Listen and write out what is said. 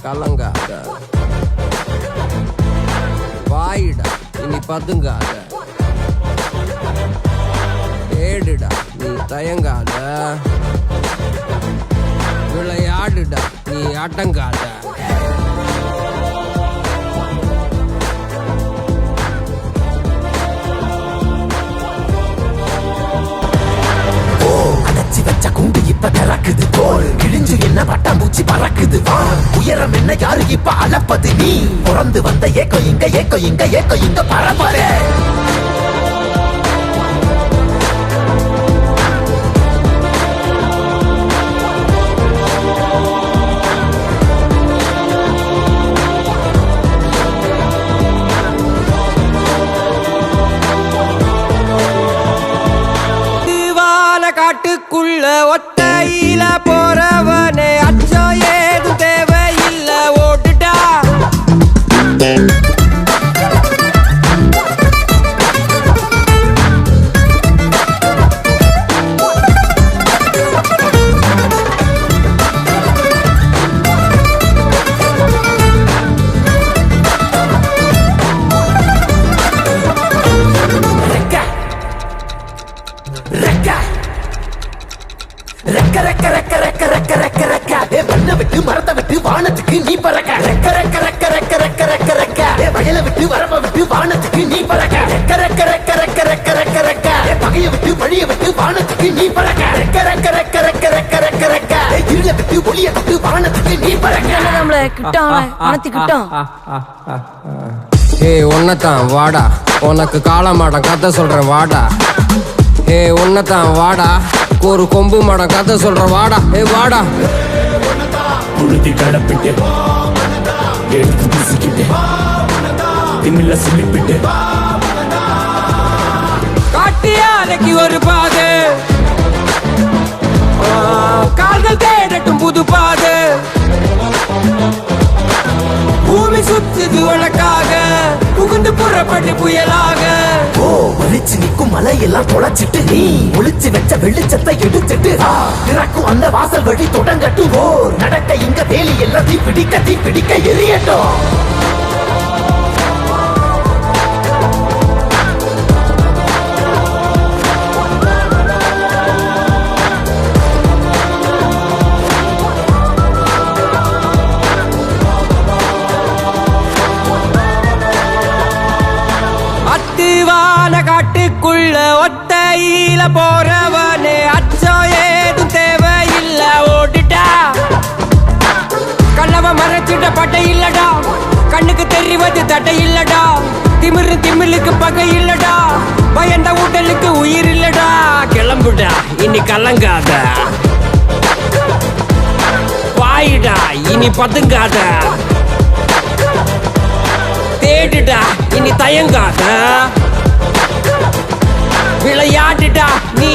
கலங்காத, வாயிடா இனி பதுங்காத, ஏடுடா நீ தயங்காத, விளையாடுடா நீ அடங்காத. குண்டு இப்ப திறக்குது தோல் கிழிஞ்சு என்ன பட்டாம்பூச்சி பறக்குது வா உயரம் என்ன யாரு இப்ப அளப்பது நீ பிறந்து வந்த ஏக்கோ இங்க பரம்பரை காட்டுக்குள்ள ஒத்தையில போறவனே அச்சம் ஏதும் தேவையில்ல ஓட்டுடா. விட்டு மரத்தை விட்டு வானத்துக்கு நீ பறக்க ரெக்க ரெக்க ரெக்க ரெக்க ரெக்க ரெக்க ரெக்க வயலை விட்டு வரம்ப விட்டு வானத்துக்கு நீ பறக்க ரெக்க ரெக்க ரெக்க ரெக்க ரெக்க ரெக்க ரெக்க பகையை விட்டு வழியை விட்டு வானத்துக்கு நீ பறக்க ரெக்க ரெக்க ரெக்க ரெக்க ரெக்க ரெக்க ரெக்க இருளை விட்டு ஒளியை விட்டு வானத்துக்கு நீ பறக்க. ஏய் ஒன்னதான் வாடா, உனக்கு காலமாடம் கதை சொல்றேன் வாடா. ஏய் ஒன்னதான் வாடா, ஒரு கொம்பு மாடம் கதை சொல்றேன் வாடா. ஏ வாடா உளுத்தி கடப்பிட்டு எடுத்து பிசிக்கிட்டு திமில்ல சிலிப்பிட்டு காட்டியாலைக்கு ஒரு பாது, கால்கள் தேடட்டும் புது பாது. பூமி சுத்துது உனக்காக, புகுந்து புறப்பட்டு புயலாக. ஒளிச்சு நிற்கும் மலையெல்லாம் தொலைச்சிட்டு நீ ஒளிச்சு வச்ச வெளிச்சத்தை எடுத்துட்டு திறக்கும் அந்த வாசல் வழி தொடங்கட்டும். ஓர் நடக்க இங்க வேலி எல்லாம் தீ பிடிக்க எரியட்டும். அத்துவான காட்டுக்குள்ள ஒத்தையில போறவனே அச்சம் ஏதும் தேவையில்ல ஓட்டுட்டா. கண்ணவ மறைச்சிட்ட பட்டை இல்லடா, கண்ணுக்கு தெரிவது தட்டை இல்லடா. திமிழுக்கு பகை இல்லடா, பயந்த ஊட்டலுக்கு உயிர் இல்லடா. கிளம்புடா இனி கலங்காத, வாயிடா இனி பதுங்காத, தேடுடா இனி தயங்காத, விளையாடுடா நீ